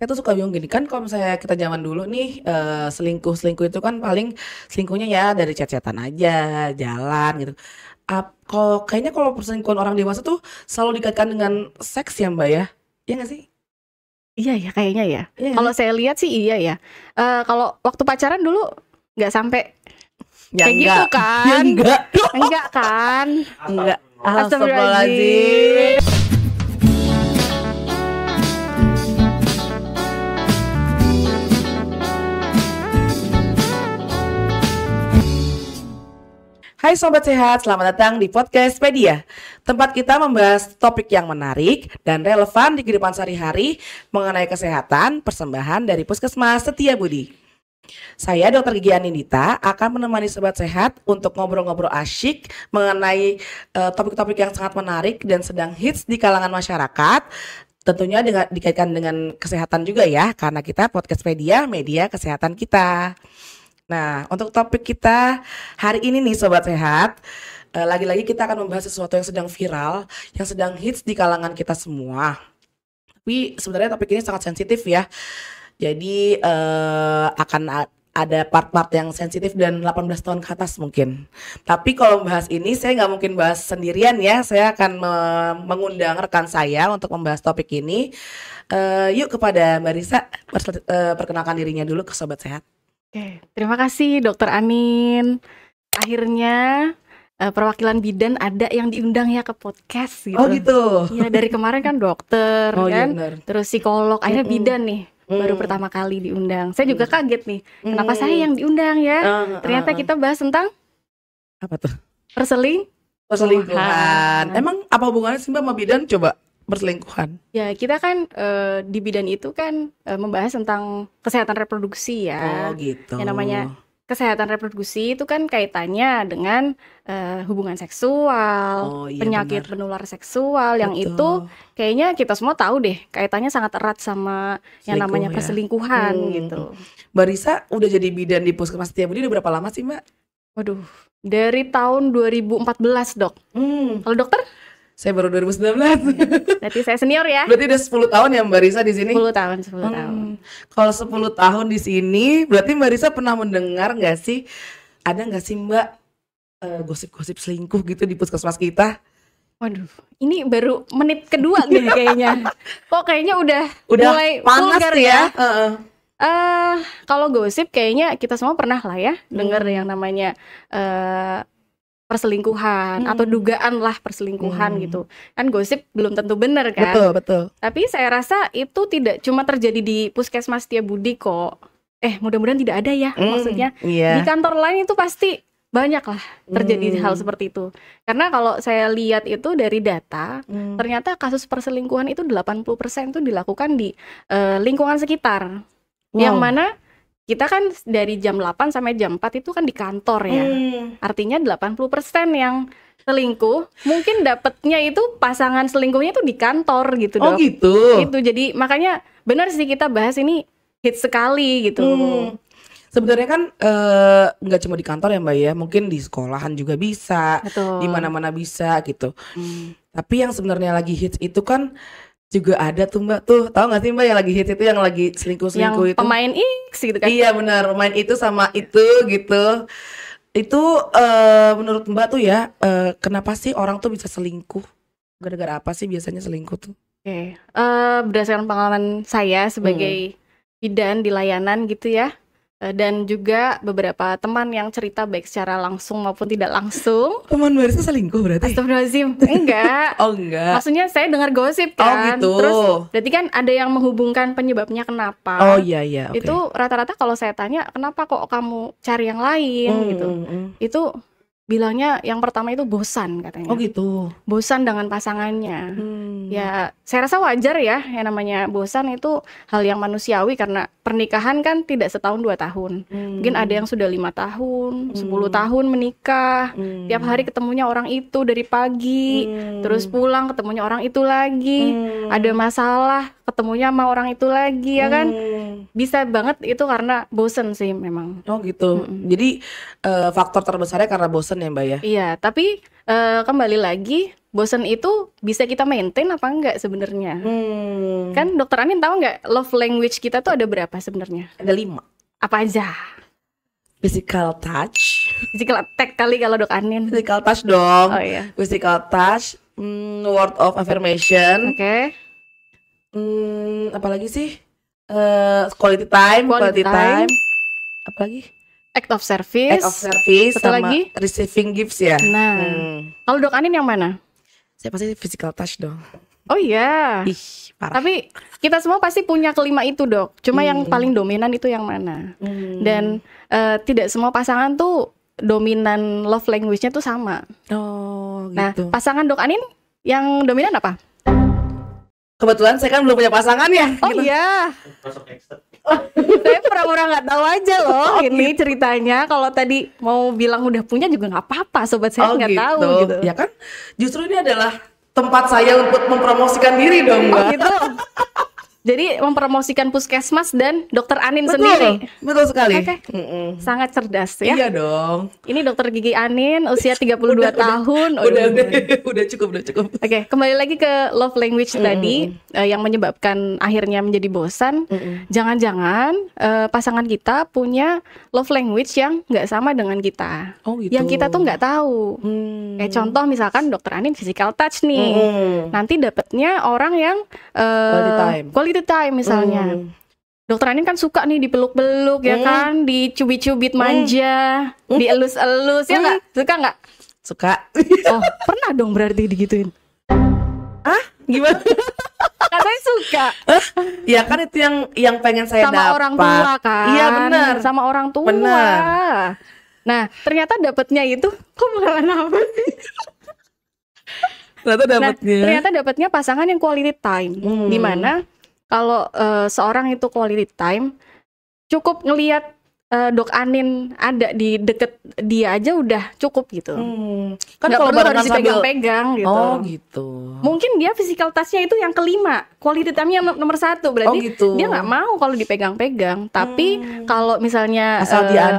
saya tuh suka bingung gini kan, kalau misalnya kita zaman dulu nih selingkuh itu kan paling selingkuhnya ya dari chat-chatan aja, jalan gitu. Kalau kayaknya kalau perselingkuhan orang dewasa tuh selalu dikaitkan dengan seks ya Mbak ya? Iya nggak sih? Iya ya, kayaknya ya. Iya nggak Kalau sih? saya lihat sih iya ya. Kalau waktu pacaran dulu nggak sampai Ya kayak gitu enggak, ya kan? enggak, Enggak kan? enggak. Astagfirullahaladzim. Astagfirullahaladzim. Hai Sobat Sehat, selamat datang di Podcast Pedia. Tempat kita membahas topik yang menarik dan relevan di kehidupan sehari-hari mengenai kesehatan, persembahan dari Puskesmas Setiabudi. Saya Dr. Gigi Anindita akan menemani Sobat Sehat untuk ngobrol-ngobrol asyik mengenai topik-topik yang sangat menarik dan sedang hits di kalangan masyarakat. Tentunya dikaitkan dengan kesehatan juga ya, karena kita Podcast Pedia, media kesehatan kita. Nah, untuk topik kita hari ini nih Sobat Sehat, lagi-lagi kita akan membahas sesuatu yang sedang viral, yang sedang hits di kalangan kita semua. Tapi sebenarnya topik ini sangat sensitif ya. Jadi akan ada part-part yang sensitif dan 18 tahun ke atas mungkin. Tapi kalau membahas ini saya nggak mungkin bahas sendirian ya. Saya akan mengundang rekan saya untuk membahas topik ini. Yuk kepada Mbak Risa, perkenalkan dirinya dulu ke Sobat Sehat. Oke, terima kasih Dokter Anin. Akhirnya perwakilan bidan ada yang diundang ya ke podcast gitu. Oh gitu. Iya, dari kemarin kan dokter Oh iya kan, benar. terus psikolog, akhirnya bidan nih. Baru pertama kali diundang. Saya juga kaget nih. Kenapa saya yang diundang ya? Ternyata kita bahas tentang Apa tuh? perselingkuhan. Emang apa hubungannya sih Mbak sama bidan? Coba perselingkuhan. Ya, kita kan di bidan itu kan membahas tentang kesehatan reproduksi ya. Oh gitu. Yang namanya kesehatan reproduksi itu kan kaitannya dengan hubungan seksual, Oh, iya, penyakit benar. penular seksual, yang Betul. itu kayaknya kita semua tahu deh, kaitannya sangat erat sama yang Selingkuh namanya ya. perselingkuhan gitu. Mbak Risa udah jadi bidan di Puskesmas Setiabudi udah berapa lama sih Mbak? Waduh, dari tahun 2014 dok. Kalau dokter? Saya baru 2019. Berarti saya senior ya. Berarti udah 10 tahun ya Mbak Risa di sini? 10 tahun, 10 tahun. Kalau 10 tahun di sini, berarti Mbak Risa pernah mendengar nggak sih, ada nggak sih Mbak gosip-gosip selingkuh gitu di puskesmas kita? Waduh, ini baru menit kedua nih kayaknya. Kok kayaknya udah mulai panas vulgar ya? Kalau gosip kayaknya kita semua pernah lah ya dengar yang namanya perselingkuhan atau dugaan lah perselingkuhan gitu. Kan gosip belum tentu benar kan. Betul, betul. Tapi saya rasa itu tidak cuma terjadi di Puskesmas Setiabudi kok. Mudah-mudahan tidak ada ya maksudnya. Iya. Di kantor lain itu pasti banyak lah terjadi hal seperti itu. Karena kalau saya lihat itu dari data, ternyata kasus perselingkuhan itu 80% itu dilakukan di lingkungan sekitar. Yang mana kita kan dari jam 8 sampai jam 4 itu kan di kantor ya. Artinya 80% yang selingkuh mungkin dapetnya itu pasangan selingkuhnya itu di kantor gitu dok. Oh gitu. Gitu, jadi makanya benar sih kita bahas ini hit sekali gitu. Sebenarnya kan nggak cuma di kantor ya Mbak ya, mungkin di sekolahan juga bisa, Betul. di mana-mana bisa gitu. Tapi yang sebenarnya lagi hits itu kan juga ada tuh Mbak tuh, tahu nggak sih Mbak yang lagi hits itu yang lagi selingkuh-selingkuh Yang itu? pemain X gitu kan. Iya benar, pemain itu sama itu gitu. Itu menurut Mbak tuh ya, kenapa sih orang tuh bisa selingkuh? Gara-gara apa sih biasanya selingkuh tuh? Oke, berdasarkan pengalaman saya sebagai bidan di layanan gitu ya, dan juga beberapa teman yang cerita baik secara langsung maupun tidak langsung. Teman Mbak Risa selingkuh berarti? Astagfirullahaladzim, enggak. Oh enggak. Maksudnya saya dengar gosip Oh kan. gitu. Terus berarti kan ada yang menghubungkan penyebabnya kenapa. Oh iya oke. Itu rata-rata kalau saya tanya kenapa kok kamu cari yang lain gitu. Itu bilangnya yang pertama itu bosan katanya. Oh gitu. Bosan dengan pasangannya. Ya saya rasa wajar ya, yang namanya bosan itu hal yang manusiawi karena pernikahan kan tidak setahun 2 tahun. Mungkin ada yang sudah 5 tahun, 10 tahun menikah, tiap hari ketemunya orang itu dari pagi, terus pulang ketemunya orang itu lagi, ada masalah ketemunya sama orang itu lagi ya kan. Bisa banget itu karena bosan sih memang. Oh gitu. Jadi faktor terbesarnya karena bosan ya Mbak ya? Iya, tapi kembali lagi bosan itu bisa kita maintain apa enggak sebenarnya? Kan Dokter Anin tahu nggak love language kita tuh ada berapa sebenarnya? Ada 5. Apa aja? Physical touch. Physical attack kali kalau Dok Anin. Physical touch dong. Oh iya. Physical touch, word of affirmation. Oke. Apalagi sih? Quality time. Apalagi? Act of service. Act of service. Satu sama lagi? receiving gifts ya. Nah, kalau Dok Anin yang mana? Saya pasti physical touch dong. Oh iya. Ih, parah. Tapi kita semua pasti punya kelima itu, Dok. Cuma yang paling dominan itu yang mana? Dan tidak semua pasangan tuh dominan love language-nya tuh sama. Oh, Nah, gitu. pasangan Dok Anin yang dominan apa? Kebetulan saya kan belum punya pasangan ya. Oh gitu. iya. Saya pura-pura nggak tahu aja loh ini ceritanya. Kalau tadi mau bilang udah punya juga nggak apa-apa, sobat saya nggak tahu gitu. Ya kan, justru ini adalah tempat saya untuk mempromosikan diri dong, Mbak. Oh gitu. Jadi mempromosikan Puskesmas dan Dokter Anin Betul, sendiri. betul sekali. Oke. Sangat cerdas ya. Iya dong. Ini Dokter Gigi Anin usia 32 tahun. Udah cukup. Oke, kembali lagi ke love language tadi yang menyebabkan akhirnya menjadi bosan. Jangan-jangan pasangan kita punya love language yang nggak sama dengan kita. Oh gitu. Yang kita tuh nggak tahu. Kayak contoh misalkan Dokter Anin physical touch nih. Nanti dapetnya orang yang quality time misalnya. Dokter Anin kan suka nih dipeluk-peluk ya kan, dicubit-cubit manja, dielus-elus ya nggak? Suka nggak? Suka. Oh, pernah dong berarti digituin. Gimana? Katanya suka. Ya kan itu yang pengen saya Sama dapat. orang tua kan. Iya benar. Sama orang tua. Benar. Nah, ternyata dapatnya itu kok bakalan apa sih? Ternyata dapatnya pasangan yang quality time. Dimana kalau seorang itu quality time, cukup ngelihat Dok Anin ada di deket dia aja udah cukup gitu. Kan kalau barengan harus dipegang-pegang gitu. Oh gitu. Mungkin dia physical touch-nya itu yang kelima, quality time-nya nomor 1 berarti. Oh gitu. Dia nggak mau kalau dipegang-pegang. Tapi kalau misalnya asal dia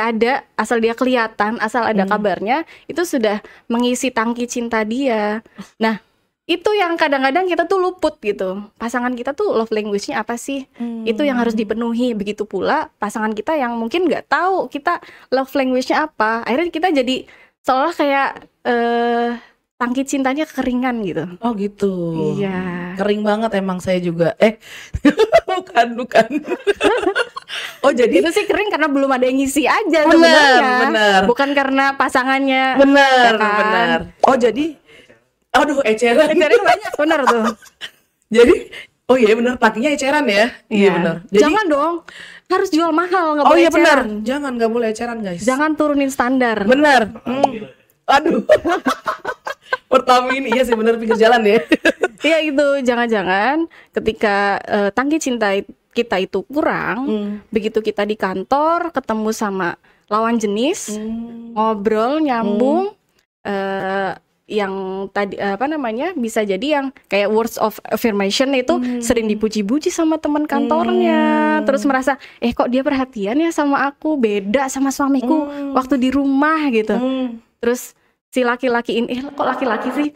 ada, asal dia kelihatan, asal ada kabarnya, itu sudah mengisi tangki cinta dia. Nah, itu yang kadang-kadang kita tuh luput gitu. Pasangan kita tuh love language-nya apa sih? Itu yang harus dipenuhi. Begitu pula pasangan kita yang mungkin nggak tahu kita love language-nya apa. Akhirnya kita jadi seolah kayak tangki cintanya kekeringan gitu. Oh gitu. Iya. Kering banget emang saya juga. Bukan. Oh jadi Itu sih kering karena belum ada yang ngisi aja Benar, sebenarnya. benar. Bukan karena pasangannya. benar, ya kan? benar. Oh jadi aduh eceran. Eceran banyak bener tuh. Jadi oh iya benar paginya eceran ya. Iya benar. Jadi, Jangan dong. Harus jual mahal, nggak oh boleh iya benar. eceran. Jangan nggak boleh eceran guys. Jangan turunin standar. Benar. Aduh. Pertama ini iya sih benar pinggir jalan ya. Iya itu, jangan-jangan ketika tangki cinta kita itu kurang, begitu kita di kantor ketemu sama lawan jenis, ngobrol nyambung, yang tadi bisa jadi yang kayak words of affirmation itu sering dipuji-puji sama teman kantornya, terus merasa kok dia perhatian ya sama aku, beda sama suamiku waktu di rumah gitu. Terus si laki-laki ini kok laki-laki sih?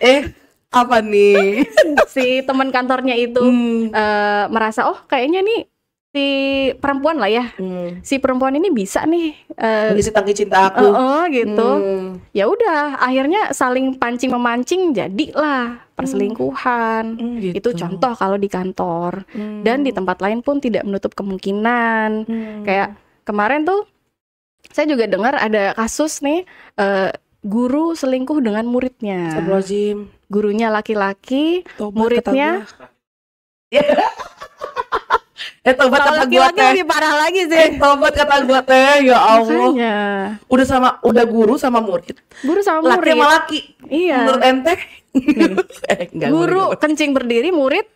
Apa nih? Si teman kantornya itu merasa kayaknya nih si perempuan lah ya, si perempuan ini bisa nih mengisi tangki cinta aku. Gitu. Ya udah, akhirnya saling pancing memancing, jadilah perselingkuhan. Gitu. Itu contoh kalau di kantor. Dan di tempat lain pun tidak menutup kemungkinan. Kayak kemarin tuh saya juga dengar ada kasus nih, guru selingkuh dengan muridnya. Astagfirullahaladzim. Gurunya laki-laki, muridnya tobat kalau kata gua laki-laki teh. lebih parah lagi sih. Tobat kata gua teh, ya Allah. Makanya. Udah guru sama murid. Guru sama Laki murid. sama laki. Iya. Menurut ente? Enggak, Guru boleh. kencing berdiri, murid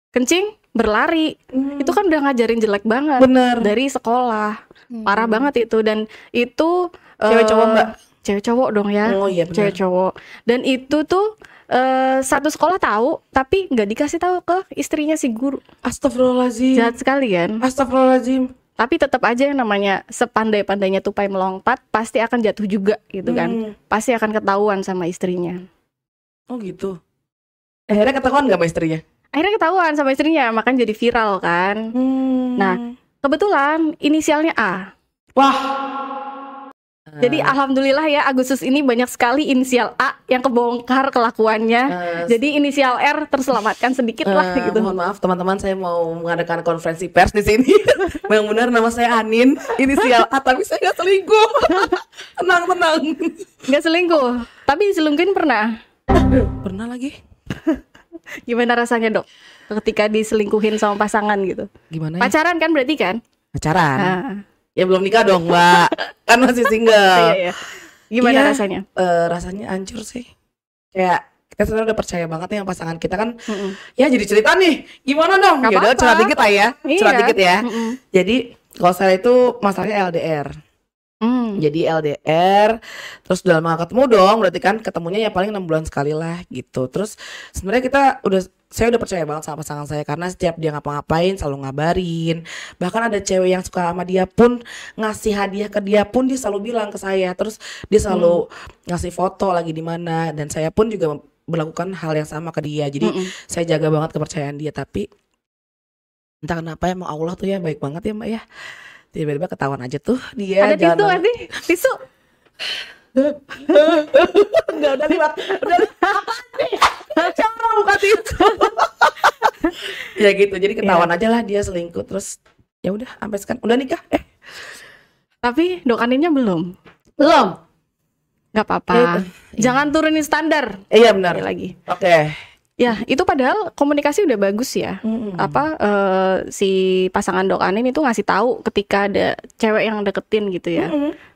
kencing berlari. Itu kan udah ngajarin jelek banget. Bener. Dari sekolah. Parah banget itu. Dan itu Cewek cowok mbak? Cewek cowok dong ya. Oh iya benar. Cewek cowok. Dan itu tuh satu sekolah tahu, tapi nggak dikasih tahu ke istrinya si guru. Astagfirullahaladzim. Jahat sekali kan. Astagfirullahaladzim. Tapi tetap aja yang namanya sepandai-pandainya tupai melompat pasti akan jatuh juga gitu kan. Pasti akan ketahuan sama istrinya. Oh gitu. Akhirnya ketahuan nggak sama istrinya? Akhirnya ketahuan sama istrinya, makanya jadi viral kan. Nah, kebetulan inisialnya A. Wah. Jadi alhamdulillah ya, Agustus ini banyak sekali inisial A yang kebongkar kelakuannya. Jadi inisial R terselamatkan sedikit lah gitu. Mohon maaf teman-teman, saya mau mengadakan konferensi pers di sini. Yang benar nama saya Anin, inisial A, tapi saya nggak selingkuh. Tenang. Nggak selingkuh, tapi diselingkuhin pernah. Pernah lagi. Gimana rasanya, Dok, ketika diselingkuhin sama pasangan gitu? Gimana ya? Pacaran kan berarti kan? Pacaran. Nah. Ya belum nikah dong, Mbak. Kan masih single. Iya. Gimana rasanya? Rasanya hancur sih. Kayak kita sebenarnya udah percaya banget nih yang pasangan kita kan. Ya jadi cerita nih. Gimana dong? Ya udah curhat dikit lah ya. Curhat dikit ya. Jadi kalau saya itu masalahnya LDR. Jadi LDR, terus udah lama ketemu dong, berarti kan ketemunya ya paling 6 bulan sekali lah gitu. Terus sebenarnya saya udah percaya banget sama pasangan saya, karena setiap dia ngapa-ngapain selalu ngabarin. Bahkan ada cewek yang suka sama dia pun ngasih hadiah ke dia pun dia selalu bilang ke saya. Terus dia selalu ngasih foto lagi di mana, dan saya pun juga melakukan hal yang sama ke dia. Jadi saya jaga banget kepercayaan dia, tapi entah kenapa emang Allah tuh ya baik banget ya Mbak ya. Tiba-tiba ketahuan aja tuh dia. Ada tisu gak sih? Tisu? Enggak, udah lewat. Cara buka tisu. Ya gitu, jadi ketahuan aja lah dia selingkuh. Terus ya udah sampai sekarang udah nikah. Tapi Dok Aninnya belum. Gak apa-apa. Jangan turunin standar. Iya benar. Lagi. Oke. Ya, itu padahal komunikasi udah bagus ya. Si pasangan Dok Anin itu ngasih tahu ketika ada cewek yang deketin gitu ya.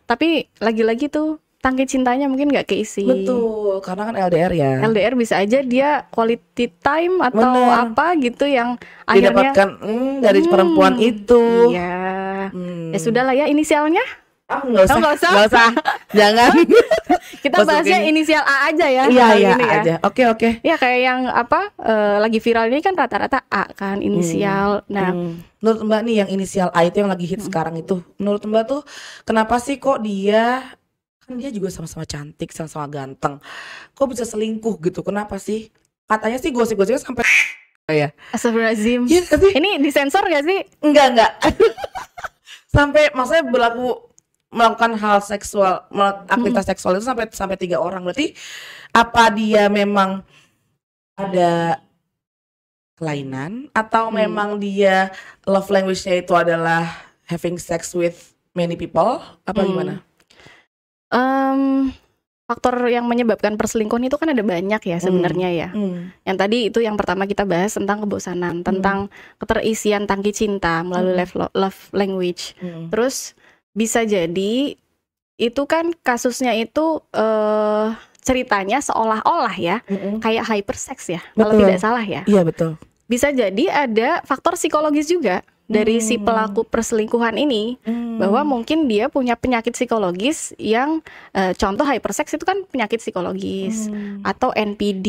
Tapi lagi-lagi tuh tangki cintanya mungkin nggak keisi. Betul, karena kan LDR ya. LDR bisa aja dia quality time atau apa gitu yang akhirnya didapatkan dari perempuan itu. Iya. Ya sudah lah ya, inisialnya. Nggak usah. Jangan. Kita bahasnya inisial A aja ya. Iya aja. Oke. Ya kayak yang lagi viral ini kan rata-rata A kan inisial. Nah, menurut Mbak nih yang inisial A itu yang lagi hit sekarang itu, menurut Mbak tuh kenapa sih kok dia kan dia juga sama-sama cantik, sama-sama ganteng, kok bisa selingkuh gitu? Kenapa sih? Katanya sih gosip-gosipnya sampai ya. Astagfirullahaladzim. Iya sih. Ini disensor gak sih? Enggak. Sampai maksudnya melakukan hal seksual, aktivitas seksual itu sampai 3 orang. Berarti apa dia memang ada kelainan atau memang dia love language-nya itu adalah having sex with many people? Apa gimana? Faktor yang menyebabkan perselingkuhan itu kan ada banyak ya sebenarnya ya. Yang tadi itu yang pertama kita bahas tentang kebosanan, tentang keterisian tangki cinta melalui love language. Terus bisa jadi itu kan kasusnya itu ceritanya seolah-olah ya kayak hypersex ya, kalau tidak salah ya. Iya betul. Bisa jadi ada faktor psikologis juga dari si pelaku perselingkuhan ini, bahwa mungkin dia punya penyakit psikologis yang contoh hypersex itu kan penyakit psikologis, atau NPD,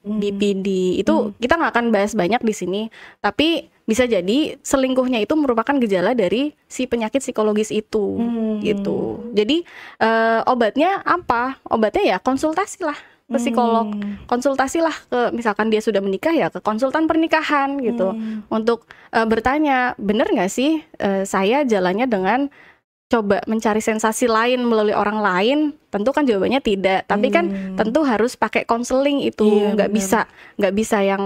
BPD itu kita nggak akan bahas banyak di sini, tapi bisa jadi selingkuhnya itu merupakan gejala dari si penyakit psikologis itu, gitu. Jadi obatnya apa? Obatnya ya konsultasi lah ke psikolog, konsultasilah ke, misalkan dia sudah menikah ya ke konsultan pernikahan gitu, untuk bertanya bener nggak sih saya jalannya dengan coba mencari sensasi lain melalui orang lain. Tentu kan jawabannya tidak, tapi kan tentu harus pakai konseling itu. Nggak bisa yang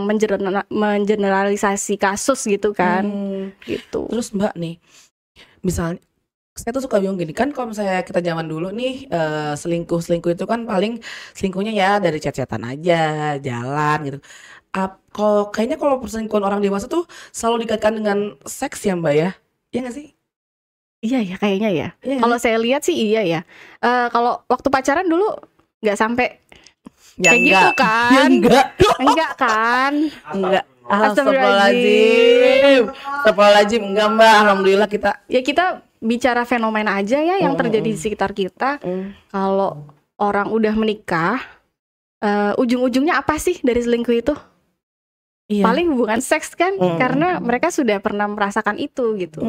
mengeneralisasi kasus gitu kan. Gitu. Terus Mbak nih, misalnya saya tuh suka bingung gini kan, kalau misalnya kita zaman dulu nih selingkuh itu kan paling selingkuhnya ya dari chat-chatan aja, jalan gitu. Kayaknya kalau perselingkuhan orang dewasa tuh selalu dikaitkan dengan seks ya Mbak ya? Iya nggak sih? Iya ya kayaknya ya. Kalau saya lihat sih iya ya. Kalau waktu pacaran dulu nggak sampai kayak gitu kan? Ya enggak kan? Enggak. Astagfirullahaladzim. Enggak Mbak, alhamdulillah kita. Ya kita bicara fenomena aja ya yang terjadi di sekitar kita. Kalau orang udah menikah, ujung-ujungnya apa sih dari selingkuh itu? Iya. paling hubungan seks kan, karena mereka sudah pernah merasakan itu gitu.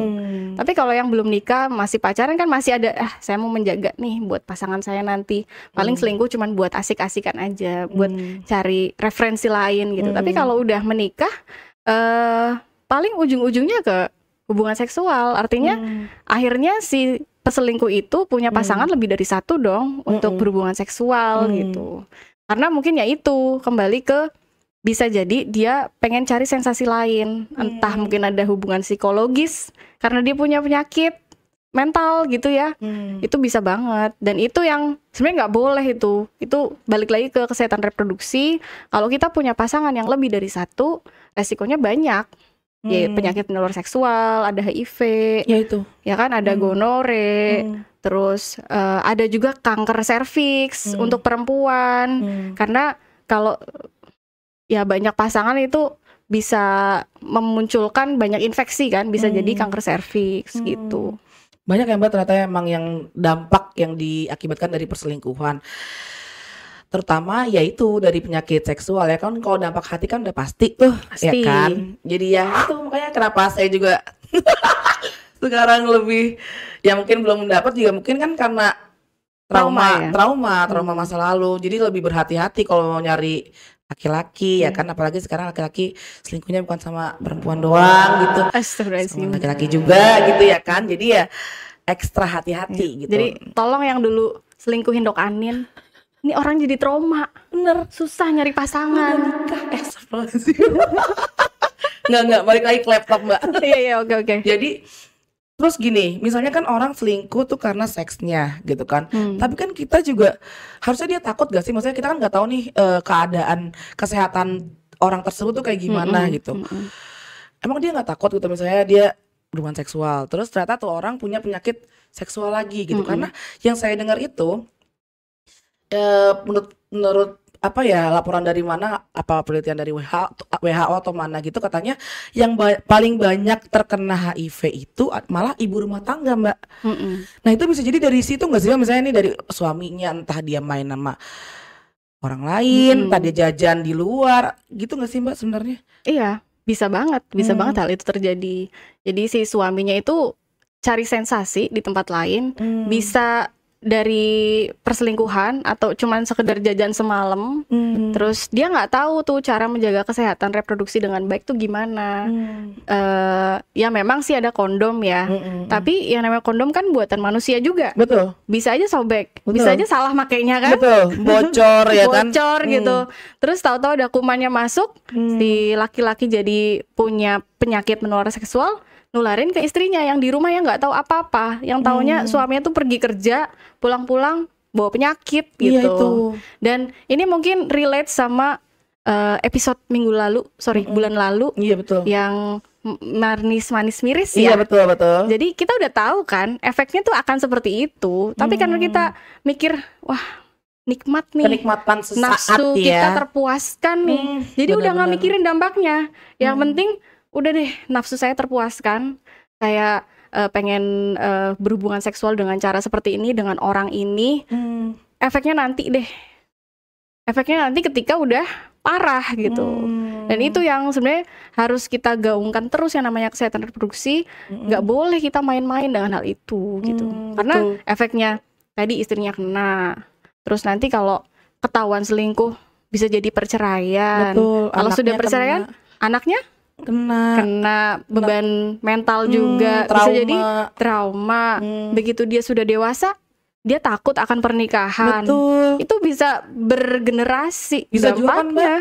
Tapi kalau yang belum nikah, masih pacaran kan masih ada, saya mau menjaga nih buat pasangan saya nanti. Paling selingkuh cuman buat asik-asikan aja, buat cari referensi lain gitu. Tapi kalau udah menikah, paling ujung-ujungnya ke hubungan seksual. Artinya akhirnya si peselingkuh itu punya pasangan lebih dari satu dong untuk berhubungan seksual gitu. Karena mungkin ya itu kembali ke, bisa jadi dia pengen cari sensasi lain, entah mungkin ada hubungan psikologis karena dia punya penyakit mental gitu ya. Itu bisa banget, dan itu yang sebenarnya nggak boleh. Itu balik lagi ke kesehatan reproduksi. Kalau kita punya pasangan yang lebih dari satu, resikonya banyak. Ya, penyakit menular seksual, ada HIV, Ya itu. ya kan, ada gonore, terus ada juga kanker serviks untuk perempuan. Karena kalau ya banyak pasangan itu bisa memunculkan banyak infeksi kan, bisa jadi kanker serviks gitu. Banyak ya Mbak ternyata emang yang dampak yang diakibatkan dari perselingkuhan. Terutama yaitu dari penyakit seksual ya kan. Kalau dampak hati kan udah pasti tuh, ya Pasti. kan. Jadi ya itu makanya kenapa saya juga sekarang lebih, ya mungkin belum mendapat juga mungkin kan karena trauma masa lalu. Jadi lebih berhati-hati kalau mau nyari laki-laki ya kan, apalagi sekarang laki-laki selingkuhnya bukan sama perempuan doang gitu, sama Astagfirullahaladzim. laki-laki juga gitu ya kan. Jadi ya ekstra hati-hati gitu. Jadi tolong yang dulu selingkuhin Dok Anin, ini orang jadi trauma, bener, susah nyari pasangan. astagfirullahaladzim. Nggak, balik lagi ke laptop Mbak. Iya, oke. Jadi terus gini, misalnya kan orang selingkuh tuh karena seksnya gitu kan. Tapi kan kita juga harusnya dia takut gak sih? Maksudnya kita kan nggak tahu nih keadaan kesehatan orang tersebut tuh kayak gimana gitu. Emang dia nggak takut gitu misalnya dia berhubungan seksual, terus ternyata tuh orang punya penyakit seksual lagi gitu. Karena yang saya dengar itu menurut apa ya, laporan dari mana, apa penelitian dari WHO atau mana gitu, katanya yang paling banyak terkena HIV itu malah ibu rumah tangga Mbak. Nah itu bisa jadi dari situ nggak sih Mbak? Misalnya nih dari suaminya, entah dia main sama orang lain, entah dia jajan di luar gitu nggak sih Mbak sebenarnya? Iya, bisa banget hal itu terjadi. Jadi si suaminya itu cari sensasi di tempat lain, bisa dari perselingkuhan atau cuman sekedar jajan semalam. Terus dia nggak tahu tuh cara menjaga kesehatan reproduksi dengan baik tuh gimana. Ya memang sih ada kondom ya, tapi yang namanya kondom kan buatan manusia juga. Betul. Bisa aja sobek, Betul. bisa aja salah makainya kan. Betul, bocor ya kan. Bocor gitu. Terus tahu-tahu ada kumannya masuk, si laki-laki jadi punya penyakit menular seksual, nularin ke istrinya yang di rumah yang nggak tahu apa-apa, yang taunya suaminya tuh pergi kerja, pulang-pulang bawa penyakit gitu. Iya itu. Dan ini mungkin relate sama episode bulan lalu. Iya betul. Yang manis-manis miris Iya ya. betul. Jadi kita udah tahu kan efeknya tuh akan seperti itu. Tapi karena kita mikir, wah nikmat nih, Kenikmatan sesaat nafsu ya. kita terpuaskan nih. Jadi udah nggak benar-benar. mikirin dampaknya. Yang penting udah deh nafsu saya terpuaskan. Kayak pengen berhubungan seksual dengan cara seperti ini dengan orang ini. Efeknya nanti deh. Efeknya nanti ketika udah parah gitu. Dan itu yang sebenarnya harus kita gaungkan terus, yang namanya kesehatan reproduksi. Nggak boleh kita main-main dengan hal itu gitu. Karena betul. efeknya tadi istrinya kena. Terus nanti kalau ketahuan selingkuh bisa jadi perceraian. Betul. Kalau sudah perceraian, anaknya kena beban mental juga, bisa jadi trauma. Begitu dia sudah dewasa, dia takut akan pernikahan. Betul. Itu bisa bergenerasi Bisa juga kan Mbak, dampaknya.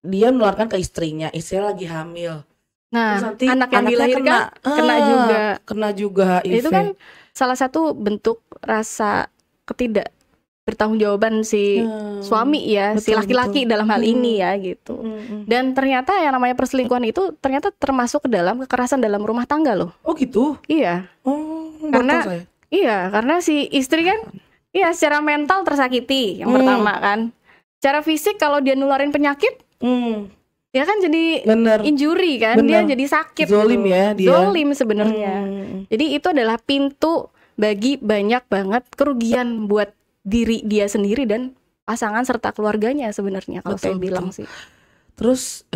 dia menularkan ke istrinya lagi hamil. Terus Nah, nanti anak yang anaknya dilahirkan kena juga. HIV. Itu kan salah satu bentuk rasa bertanggung-jawaban si suami ya, si laki-laki dalam hal ini ya gitu. Dan ternyata yang namanya perselingkuhan itu ternyata termasuk ke dalam kekerasan dalam rumah tangga loh. Oh gitu? Iya. Oh, Karena baru tahu saya. Iya, karena si istri kan secara mental tersakiti yang pertama kan. Secara fisik kalau dia nularin penyakit, ya kan jadi Bener. injury kan, Bener. dia jadi sakit. Zolim gitu. ya dia. Zolim sebenarnya. Jadi itu adalah pintu bagi banyak banget kerugian buat diri dia sendiri dan pasangan serta keluarganya sebenarnya kalau saya bilang sih. Terus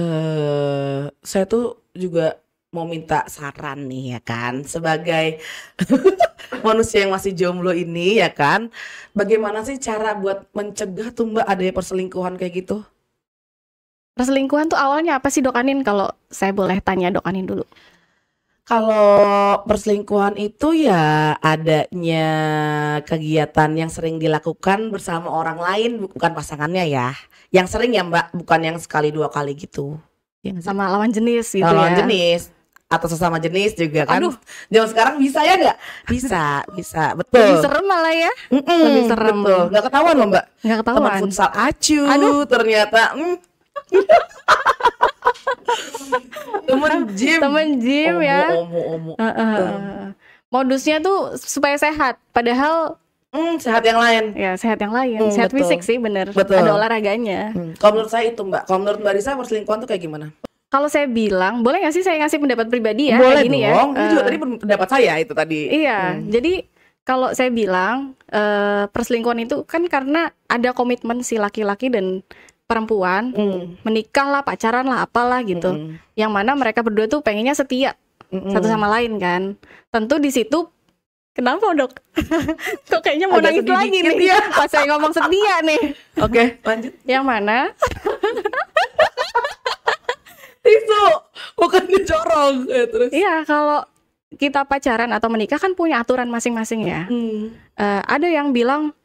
saya tuh juga mau minta saran nih ya kan, sebagai manusia yang masih jomblo ini ya kan, bagaimana sih cara buat mencegah tuh Mbak adanya perselingkuhan kayak gitu? Perselingkuhan tuh awalnya apa sih Dok Anin? Kalau saya boleh tanya Dok Anin dulu. Kalau perselingkuhan itu ya adanya kegiatan yang sering dilakukan bersama orang lain, bukan pasangannya ya. Yang sering ya Mbak, bukan yang sekali dua kali gitu. Ya nggak sih? Sama lawan jenis gitu Lawan ya. jenis atau sesama jenis juga kan. Aduh. Zaman sekarang bisa ya nggak? Bisa, betul. Lebih serem malah ya. Lebih serem. Betul. Nggak ketahuan loh Mbak. Nggak Teman ketahuan. futsal acu Aduh. ternyata. Temen gym. Temen gym ya. Omo. Modusnya tuh supaya sehat. Padahal Sehat yang lain. ya sehat yang lain. Sehat Betul. fisik sih bener. Betul. Ada olahraganya. Kalau menurut saya itu Mbak. Kalau menurut Mbak Risa perselingkuhan tuh kayak gimana? Kalau saya bilang, boleh nggak sih saya ngasih pendapat pribadi ya? Boleh kayak gini dong. ya. Ini juga tadi pendapat saya itu tadi. Iya, jadi kalau saya bilang perselingkuhan itu kan karena ada komitmen si laki-laki dan perempuan menikah lah, pacaran lah, apalah gitu. Yang mana mereka berdua tuh pengennya setia satu sama lain kan. Tentu di situ kenapa Dok? Kok kayaknya mau Agak nangis sedih lagi dikit nih ya. pas saya ngomong setia nih. Oke, lanjut. Yang mana Itu bukan dicorong. Terus. iya kalau kita pacaran atau menikah kan punya aturan masing-masing ya. Ada yang bilang,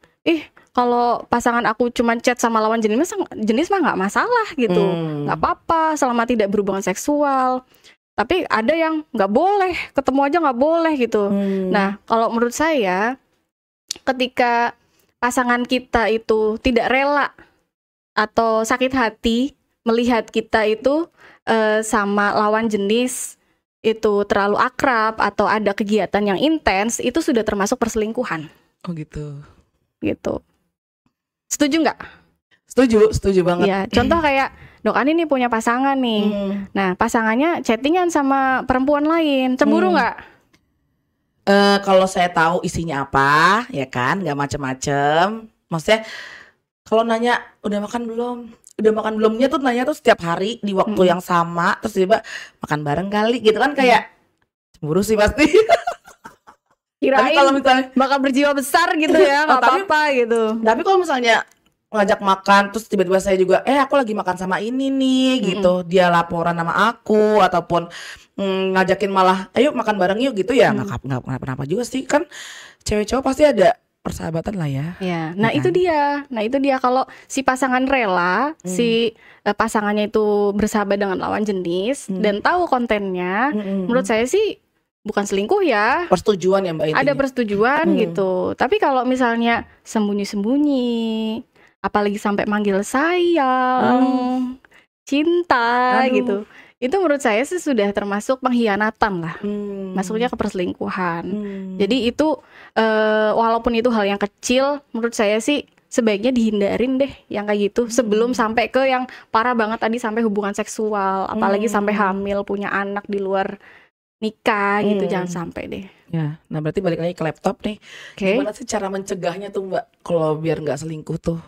kalau pasangan aku cuma chat sama lawan jenis mah nggak masalah gitu, nggak apa-apa selama tidak berhubungan seksual. Tapi ada yang nggak boleh, ketemu aja nggak boleh gitu. Nah, kalau menurut saya, ketika pasangan kita itu tidak rela atau sakit hati melihat kita itu sama lawan jenis itu terlalu akrab atau ada kegiatan yang intens, itu sudah termasuk perselingkuhan. Oh gitu. Gitu. Setuju nggak? Setuju banget. Ya, contoh kayak Dok Ani nih punya pasangan nih. Nah, pasangannya chattingan sama perempuan lain, cemburu nggak? Kalau saya tahu isinya apa, ya kan, nggak macem-macem. Maksudnya kalau nanya udah makan belumnya tuh nanya tuh setiap hari di waktu yang sama, terus tiba makan bareng kali gitu kan, kayak cemburu sih pasti. Tapi Kirain kalau misalnya bakal berjiwa besar gitu ya, nggak apa-apa gitu. Tapi kalau misalnya ngajak makan terus tiba-tiba saya juga aku lagi makan sama ini nih gitu, dia laporan sama aku ataupun ngajakin malah ayo makan bareng yuk gitu ya, nggak kenapa-napa juga sih, kan cewek cowok pasti ada persahabatan lah ya. Ya, nah itu dia kalau si pasangan rela, si pasangannya itu bersahabat dengan lawan jenis dan tahu kontennya, menurut saya sih bukan selingkuh ya. Persetujuan ya Mbak intinya. Ada persetujuan gitu. Tapi kalau misalnya sembunyi-sembunyi, apalagi sampai manggil sayang, cinta gitu, itu menurut saya sih sudah termasuk pengkhianatan lah. Masuknya ke perselingkuhan. Jadi itu walaupun itu hal yang kecil, menurut saya sih sebaiknya dihindarin deh yang kayak gitu sebelum sampai ke yang parah banget tadi, sampai hubungan seksual, apalagi sampai hamil, punya anak di luar nikah gitu, jangan sampai deh. Ya, nah berarti balik lagi ke laptop nih. Gimana sih cara mencegahnya tuh Mbak kalau biar nggak selingkuh tuh?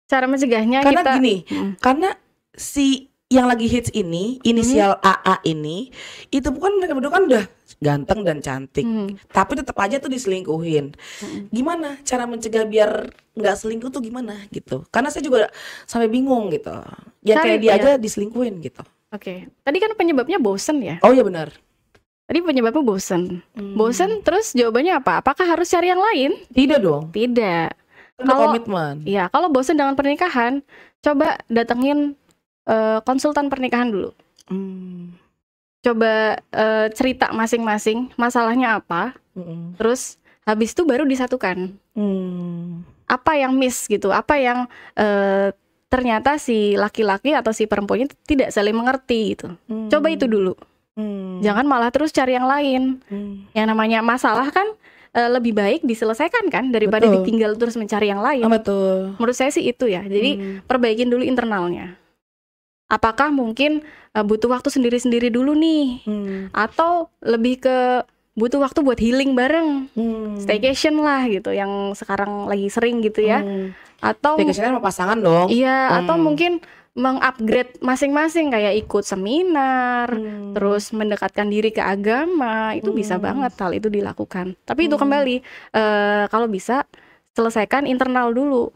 Cara mencegahnya Karena kita gini, karena si yang lagi hits ini, inisial AA ini, itu bukan mereka berdua kan udah ganteng dan cantik, tapi tetap aja tuh diselingkuhin. Gimana cara mencegah biar nggak selingkuh tuh gimana gitu? Karena saya juga sampai bingung gitu. Ya kayak dia aja diselingkuhin gitu. Oke. Tadi kan penyebabnya bosen ya? Oh iya benar. Tadi penyebabnya bosen. Bosen terus jawabannya apa? Apakah harus cari yang lain? Tidak dong. Tidak. Kalau komitmen. Iya, kalau bosen dengan pernikahan, coba datengin konsultan pernikahan dulu. Coba cerita masing-masing masalahnya apa. Terus habis itu baru disatukan. Apa yang miss gitu? Apa yang ternyata si laki-laki atau si perempuannya tidak saling mengerti gitu. Coba itu dulu. Jangan malah terus cari yang lain. Yang namanya masalah kan lebih baik diselesaikan kan daripada ditinggal terus mencari yang lain. Betul. Menurut saya sih itu ya. Jadi perbaikin dulu internalnya. Apakah mungkin butuh waktu sendiri-sendiri dulu nih, atau lebih ke butuh waktu buat healing bareng, staycation lah gitu, yang sekarang lagi sering gitu ya. Atau staycation sama pasangan dong. iya, atau mungkin mengupgrade masing-masing kayak ikut seminar, terus mendekatkan diri ke agama, itu bisa banget hal itu dilakukan. Tapi itu kembali kalau bisa selesaikan internal dulu,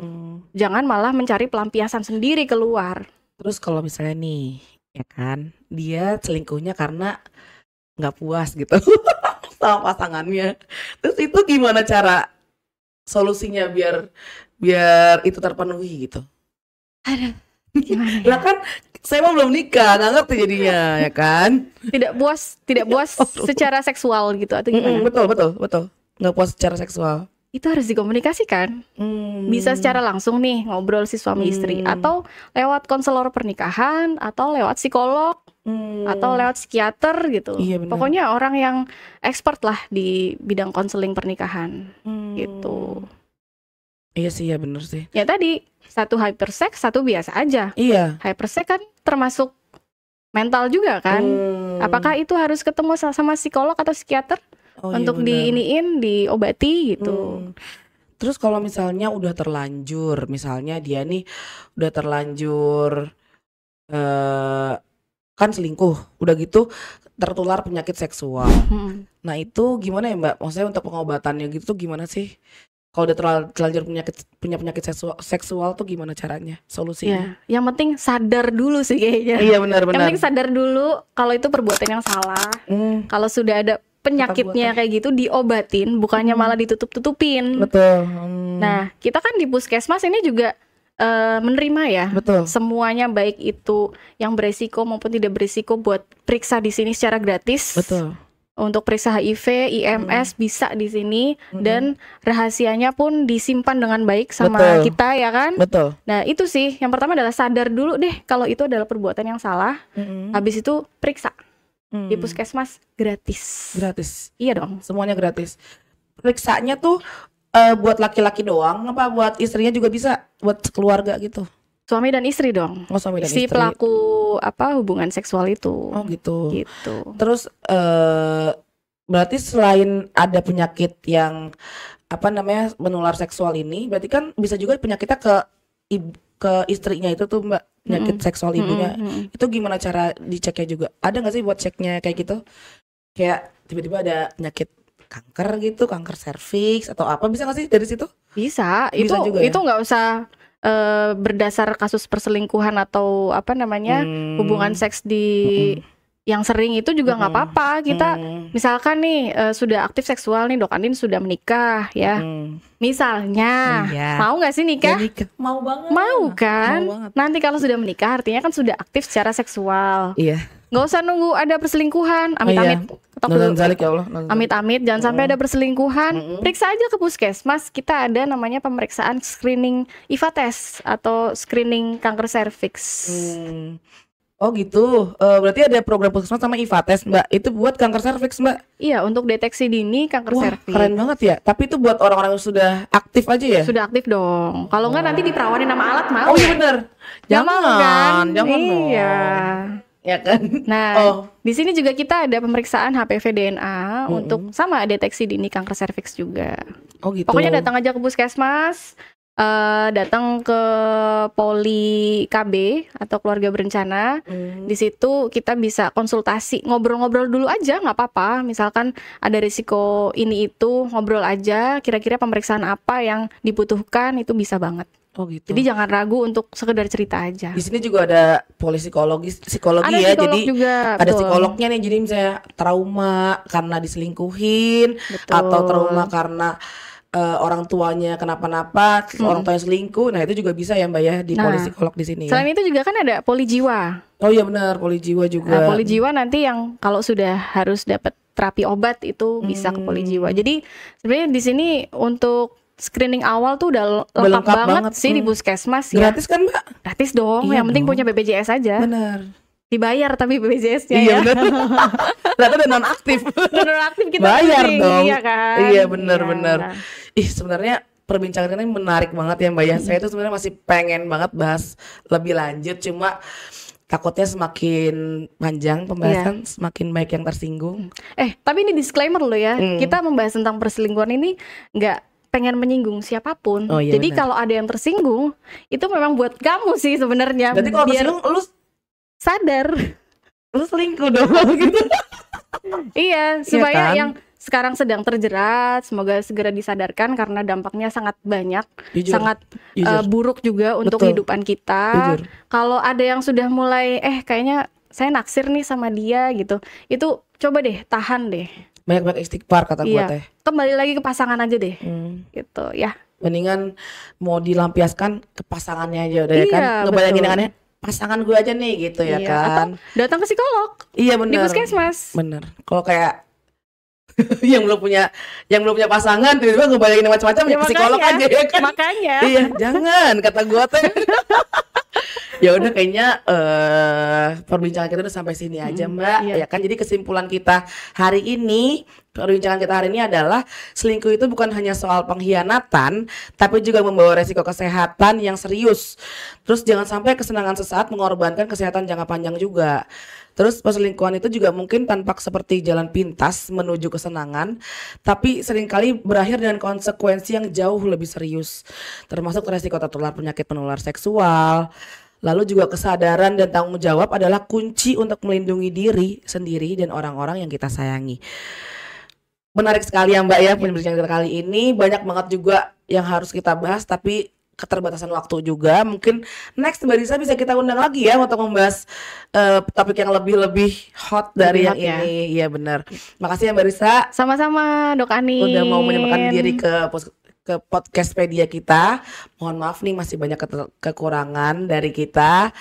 jangan malah mencari pelampiasan sendiri keluar. Terus kalau misalnya nih, ya kan, dia selingkuhnya karena nggak puas gitu sama pasangannya. Terus itu gimana cara solusinya biar itu terpenuhi gitu? Aduh, gimana ya? Lah kan saya mah belum nikah, nggak ngerti jadinya, ya kan? Tidak puas secara seksual gitu atau gimana? Betul. Nggak puas secara seksual. Itu harus dikomunikasikan. Bisa secara langsung nih ngobrol si suami istri, atau lewat konselor pernikahan, atau lewat psikolog, atau lewat psikiater gitu. Iya, benar. Pokoknya orang yang expert lah di bidang konseling pernikahan gitu. Iya sih, ya bener sih. Ya tadi, satu hypersex, satu biasa aja. Iya. Hypersex kan termasuk mental juga kan. Apakah itu harus ketemu sama psikolog atau psikiater? Untuk diobati gitu. Terus kalau misalnya udah terlanjur, misalnya dia nih udah terlanjur kan selingkuh, udah gitu tertular penyakit seksual. Nah itu gimana ya Mbak? Maksudnya untuk pengobatannya gitu tuh gimana sih? Kalau udah terlanjur punya penyakit seksual tuh gimana caranya? Solusinya? Ya, yang penting sadar dulu sih kayaknya. Iya benar-benar. Yang penting sadar dulu kalau itu perbuatan yang salah. Kalau sudah ada penyakitnya kayak gitu diobatin, bukannya malah ditutup-tutupin. Betul. Nah, kita kan di puskesmas ini juga menerima ya. Betul. Semuanya baik itu yang beresiko maupun tidak beresiko buat periksa di sini secara gratis. Betul. Untuk periksa HIV, IMS bisa di sini dan rahasianya pun disimpan dengan baik sama kita ya kan. Betul. Nah, itu sih yang pertama adalah sadar dulu deh kalau itu adalah perbuatan yang salah. Habis itu periksa. Di puskesmas gratis. Gratis. Iya dong. Semuanya gratis. Periksanya tuh buat laki-laki doang apa buat istrinya juga bisa, buat keluarga gitu? Suami dan istri dong. Oh, suami dan si istri. Pelaku hubungan seksual itu. Oh gitu. Gitu. Terus berarti selain ada penyakit yang menular seksual ini, berarti kan bisa juga penyakitnya ke istrinya itu tuh Mbak, penyakit seksual ibunya. Itu gimana cara diceknya juga? Ada nggak sih buat ceknya kayak gitu? Kayak tiba-tiba ada penyakit kanker gitu, kanker serviks atau apa, bisa nggak sih dari situ? Bisa juga itu nggak usah berdasar kasus perselingkuhan atau hubungan seks di yang sering itu juga nggak apa-apa. Kita misalkan nih sudah aktif seksual nih, Dok Andin sudah menikah ya. Misalnya mau nggak sih nikah? Ya, nikah? Mau banget. Mau kan? Mau banget. Nanti kalau sudah menikah artinya kan sudah aktif secara seksual. Iya. Nggak usah nunggu ada perselingkuhan. Amit-amit. Ya Allah. Amit-amit jangan sampai ada perselingkuhan. Periksa aja ke puskesmas. Kita ada namanya pemeriksaan screening IVA test atau screening kanker serviks. Oh gitu. Berarti ada program puskesmas sama IVA test Mbak. Itu buat kanker serviks Mbak. Iya, untuk deteksi dini kanker serviks. Keren banget ya. Tapi itu buat orang-orang yang sudah aktif aja ya? Sudah aktif dong. Kalau enggak nanti diperawanin sama alat mau. Oh iya bener. Jangan kan? Jangan iya. Ya kan. Nah, di sini juga kita ada pemeriksaan HPV DNA untuk sama deteksi dini kanker serviks juga. Oh gitu. Pokoknya datang aja ke puskesmas, datang ke Poli KB atau keluarga berencana. Di situ kita bisa konsultasi, ngobrol-ngobrol dulu aja, nggak apa-apa. Misalkan ada risiko ini itu, ngobrol aja. Kira-kira pemeriksaan apa yang dibutuhkan itu bisa banget. Oh gitu. Jadi jangan ragu untuk sekedar cerita aja. Di sini juga ada psikologi ada ya. Psikolog jadi juga, ada betul. psikolognya nih. Jadi misalnya trauma karena diselingkuhin, betul. atau trauma karena orang tuanya kenapa-napa, orang tuanya selingkuh. Nah, itu juga bisa ya Mbak ya di poli psikolog di sini. Selain itu juga kan ada poli jiwa. Oh iya benar, poli jiwa juga. Poli jiwa nanti yang kalau sudah harus dapat terapi obat itu bisa ke poli jiwa. Jadi sebenarnya di sini untuk screening awal tuh udah lengkap banget sih di puskesmas ya. Gratis kan Mbak? Gratis dong. Yang penting punya BPJS aja. Benar. Dibayar tapi BPJS-nya iya, ya. Bener. Ternyata udah non-aktif. Non-aktif kita bayar pusing, dong. Iya kan. Iya benar. Ih sebenarnya perbincangan ini menarik banget ya Mbak ya. Saya tuh sebenarnya masih pengen banget bahas lebih lanjut, cuma takutnya semakin panjang pembahasan, semakin baik yang tersinggung. Tapi ini disclaimer loh ya. Kita membahas tentang perselingkuhan ini nggak pengen menyinggung siapapun. Oh, iya, Jadi benar. kalau ada yang tersinggung, itu memang buat kamu sih sebenarnya. Berarti kalau Biar tersinggung lu sadar. selingkuh dong gitu. Iya, supaya kan? yang sekarang sedang terjerat semoga segera disadarkan karena dampaknya sangat banyak, Jujur. sangat Jujur. buruk juga untuk Betul. kehidupan kita. Jujur. Kalau ada yang sudah mulai kayaknya saya naksir nih sama dia gitu, itu coba deh tahan deh. Banyak-banyak istighfar kata gua teh. Kembali lagi ke pasangan aja deh, gitu ya. Mendingan mau dilampiaskan ke pasangannya aja udah ya Iya, kan. Ngebayangin betul. dengannya pasangan gue aja nih gitu ya Iya, kan. atau datang ke psikolog Iya di benar. puskesmas. Bener. Kalau kayak yang belum punya pasangan tiba-tiba ngebayangin macam-macam ya, psikolog aja ya kan. Makanya. Iya, jangan kata gua teh. Ya udah kayaknya perbincangan kita udah sampai sini aja Mbak. Iya. Ya kan jadi kesimpulan kita hari ini, perbincangan kita hari ini adalah selingkuh itu bukan hanya soal pengkhianatan, tapi juga membawa resiko kesehatan yang serius. Terus jangan sampai kesenangan sesaat mengorbankan kesehatan jangka panjang juga. Terus perselingkuhan itu juga mungkin tampak seperti jalan pintas menuju kesenangan, tapi seringkali berakhir dengan konsekuensi yang jauh lebih serius, termasuk resiko tertular penyakit penular seksual. Lalu juga kesadaran dan tanggung jawab adalah kunci untuk melindungi diri sendiri dan orang-orang yang kita sayangi. Menarik sekali ya Mbak ya perbincangan kita kali ini, banyak banget juga yang harus kita bahas tapi keterbatasan waktu juga. Mungkin next Mbak Risa bisa kita undang lagi ya untuk membahas topik yang lebih hot dari Lebih yang hot ya. ini. Iya benar. Makasih ya Mbak Risa Sama-sama Dok Ani. udah mau menyempatkan diri ke podcastpedia kita. Mohon maaf nih masih banyak kekurangan dari kita.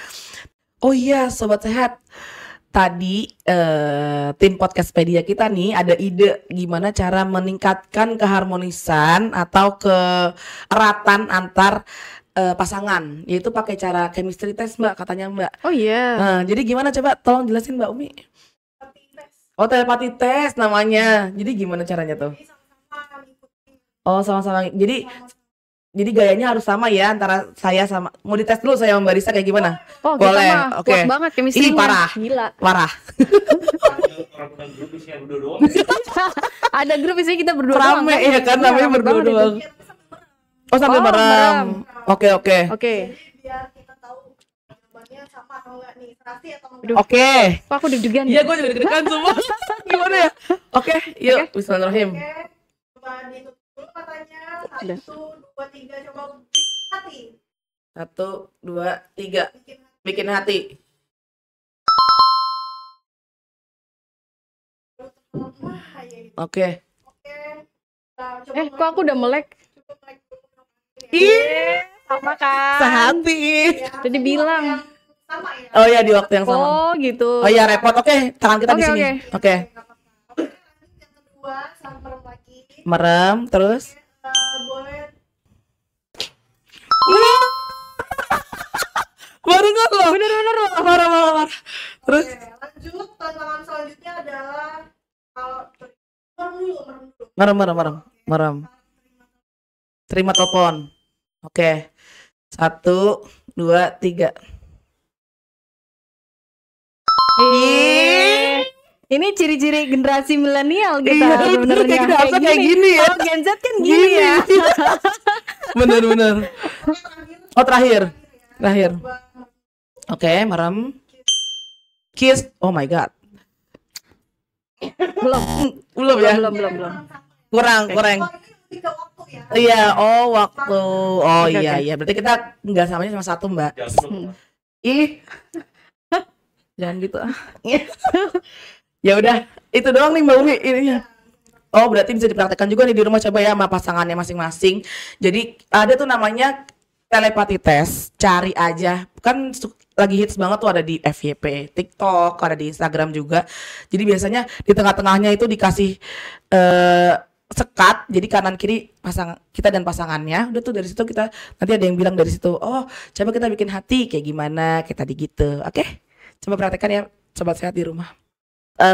Oh iya Sobat Sehat, tadi tim podcastpedia kita nih ada ide gimana cara meningkatkan keharmonisan atau keeratan antar pasangan, yaitu pakai cara chemistry test Mbak katanya Mbak. Oh iya. Nah, jadi gimana coba tolong jelasin Mbak Umi. Oh telepati test namanya. Jadi gimana caranya tuh? Oh sama-sama. Jadi gayanya harus sama ya antara saya sama. Mau dites dulu saya sama Mbak Risa kayak gimana? Oh Boleh, kita mah oke. kuat banget chemistry-nya. Ih, parah. Gila. Parah. Ada grup isinya kita berdua doang. Rame ya kan namanya Rame berdua banget itu. doang. Oh sambil Oh, merem. merem. Oke. Oke. Biar kita tahu jawabannya sama atau enggak nih, serasi atau enggak. Aduh. Oke. Kok aku deg-degan Iya ya? gue juga deg-degan semua. Gimana ya? Oke, yuk. Bismillahirrahmanirrahim. Oke, coba ditutup dulu matanya. Udah. 1, 2, 3, coba bikin hati. 1, 2, 3. Bikin hati. Bikin hati. Wah, ya gitu. Oke. Oke. Nah, coba Kok aku udah melek? Coba melek dulu. Ih, Sama kan? sehati. Ya, Tadi bilang. yang sama ya. Oh ya di waktu yang sama. Oh gitu. Oh ya repot. Oke, tangan kita di Oke, sini. oke. Oke. Oke, nggak apa-apa. Oke, lanjut yang kedua, sama merem lagi. Merem terus. Boleh Baru nggak lo? Bener lo. Marah. Terus. Oke, lanjut tantangan selanjutnya adalah kalau merem dulu. Merem. Terima telepon. Oke. 1, 2, 3. Ini ciri-ciri generasi milenial kita Iya, sebenarnya. kayak gini ya. Oh, Gen Z kan gini ya. Bener. Oh terakhir. Oke, merem. Kiss. Oh my god. Belum ya? Belum. Kurang. Tiga waktu ya. Iya, waktu. Oh Oke, iya. oke. Berarti kita nggak samanya cuma satu, Mbak. Ih. Jangan gitu ah. Ya udah, itu doang nih Mbak Umi ininya. Oh, berarti bisa dipraktekkan juga nih di rumah coba ya sama pasangannya masing-masing. Jadi ada tuh namanya telepati test, cari aja. Kan lagi hits banget tuh ada di FYP, TikTok, ada di Instagram juga. Jadi biasanya di tengah-tengahnya itu dikasih sekat, jadi kanan kiri kita dan pasangannya. Udah tuh dari situ kita nanti ada yang bilang dari situ, oh coba kita bikin hati kayak gimana, kayak tadi gitu. Oke, coba praktekkan ya sobat sehat di rumah.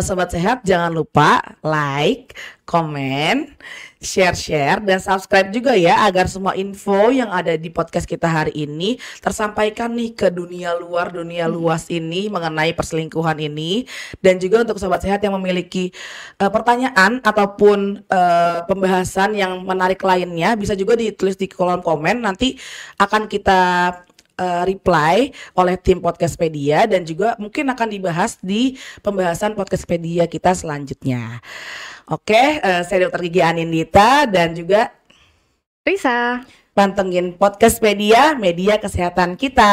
Sobat Sehat jangan lupa like, komen, share, dan subscribe juga ya, agar semua info yang ada di podcast kita hari ini tersampaikan nih ke dunia luas ini mengenai perselingkuhan ini. Dan juga untuk Sobat Sehat yang memiliki pertanyaan ataupun pembahasan yang menarik lainnya, bisa juga ditulis di kolom komen, nanti akan kita reply oleh tim Podcastpedia dan juga mungkin akan dibahas di pembahasan Podcastpedia kita selanjutnya. Oke, saya Dr. Gigi Anindita dan juga Risa. pantengin Podcastpedia, media kesehatan kita.